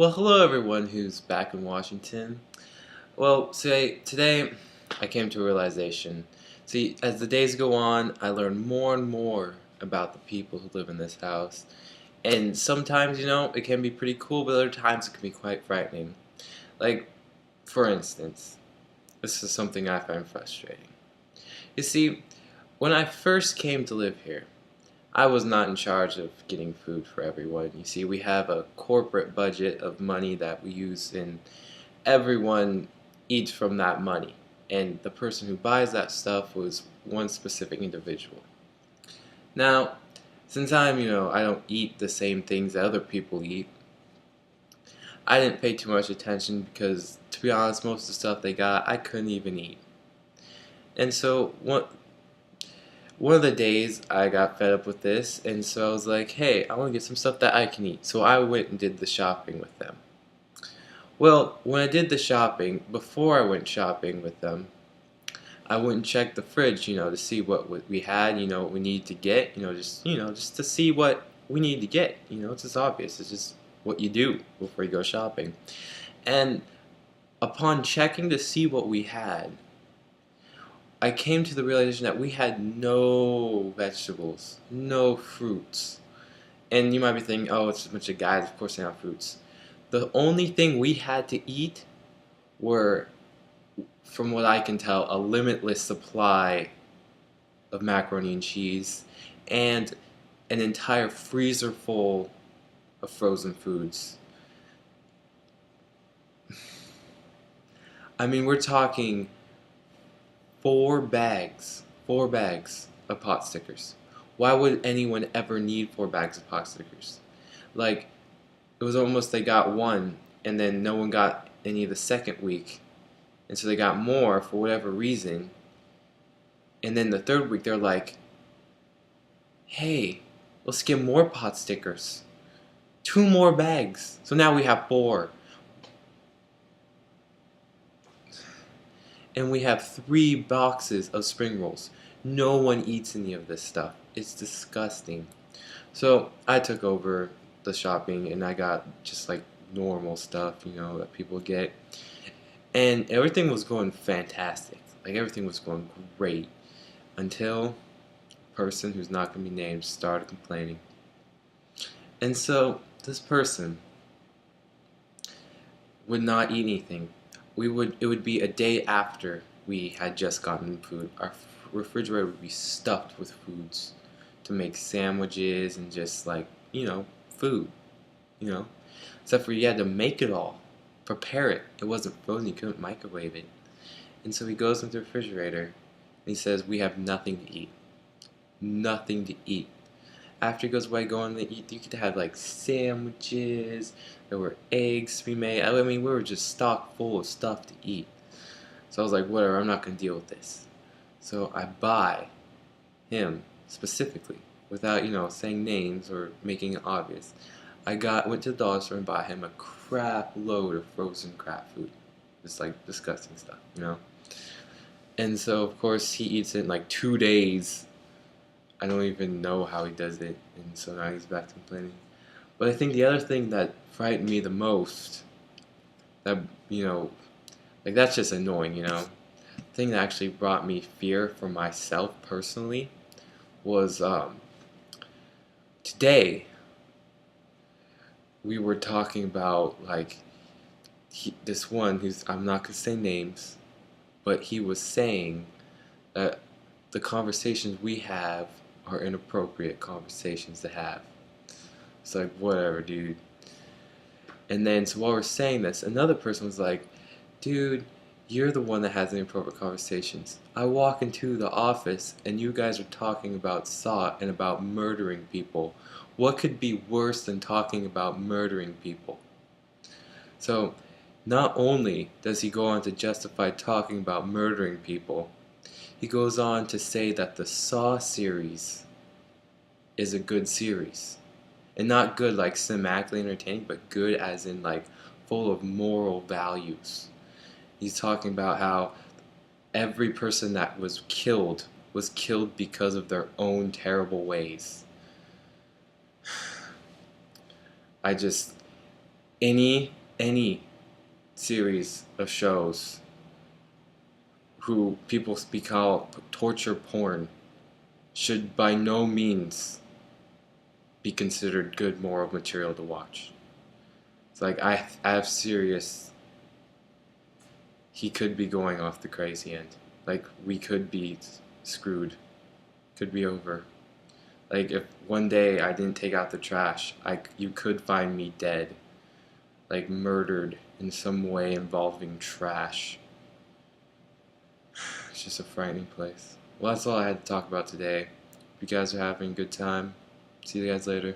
Well, hello everyone who's back in Washington. Well, today I came to a realization. See, as the days go on, I learn more and more about the people who live in this house. And sometimes, it can be pretty cool, but other times it can be quite frightening. Like, for instance, this is something I find frustrating. You see, when I first came to live here, I was not in charge of getting food for everyone. You see, we have a corporate budget of money that we use, and everyone eats from that money. And the person who buys that stuff was one specific individual. Now, since I don't eat the same things that other people eat, I didn't pay too much attention because, to be honest, most of the stuff they got, I couldn't even eat. And so, one of the days I got fed up with this, and so I was like, hey, I want to get some stuff that I can eat. So I went and did the shopping with them. Well, when I did the shopping, before I went shopping with them, I went and checked the fridge, to see what we had, what we needed to get, just to see what we need to get. It's just obvious. It's just what you do before you go shopping. And upon checking to see what we had, I came to the realization that we had no vegetables, no fruits. And you might be thinking, oh, it's a bunch of guys, of course they have fruits. The only thing we had to eat were, from what I can tell, a limitless supply of macaroni and cheese and an entire freezer full of frozen foods. I mean, we're talking four bags of pot stickers. Why would anyone ever need 4 bags of pot stickers? Like, it was almost they got one, and then no one got any the second week, and so they got more for whatever reason, and then the third week they're like, hey, let's get more pot stickers. 2 more bags. So now we have 4. And we have 3 boxes of spring rolls. No one eats any of this stuff. It's disgusting. So I took over the shopping and I got just like normal stuff, that people get. And everything was going fantastic. Like everything was going great until a person who's not going to be named started complaining. And so this person would not eat anything. It would be a day after we had just gotten food. Our refrigerator would be stuffed with foods to make sandwiches and just like, food, except for you had to make it all, prepare it. It wasn't frozen, you couldn't microwave it. And so he goes into the refrigerator and he says, we have nothing to eat. Nothing to eat. After he goes away going to eat, you could have like sandwiches, there were eggs we made. I mean, we were just stocked full of stuff to eat. So I was like, whatever, I'm not going to deal with this. So I buy him specifically, without, saying names or making it obvious. Went to the dollar store and bought him a crap load of frozen crap food. Just like disgusting stuff. And so, of course, he eats it in like 2 days. I don't even know how he does it, and so now he's back to complaining. But I think the other thing that frightened me the most, that, like that's just annoying, the thing that actually brought me fear for myself personally was, today we were talking about, like, this one who's, I'm not going to say names, but he was saying that the conversations we have are inappropriate conversations to have. It's like, whatever, dude. And then, so while we're saying this, another person was like, dude, you're the one that has inappropriate conversations. I walk into the office and you guys are talking about Saw and about murdering people. What could be worse than talking about murdering people? So, not only does he go on to justify talking about murdering people, he goes on to say that the Saw series is a good series. And not good like cinematically entertaining, but good as in like full of moral values. He's talking about how every person that was killed because of their own terrible ways. I just, any series of shows who people speak out torture porn should by no means be considered good moral material to watch. It's like I have serious. He could be going off the crazy end. Like we could be screwed. Could be over. Like if one day I didn't take out the trash, you could find me dead, like murdered in some way involving trash. It's just a frightening place. Well, that's all I had to talk about today. If you guys are having a good time, see you guys later.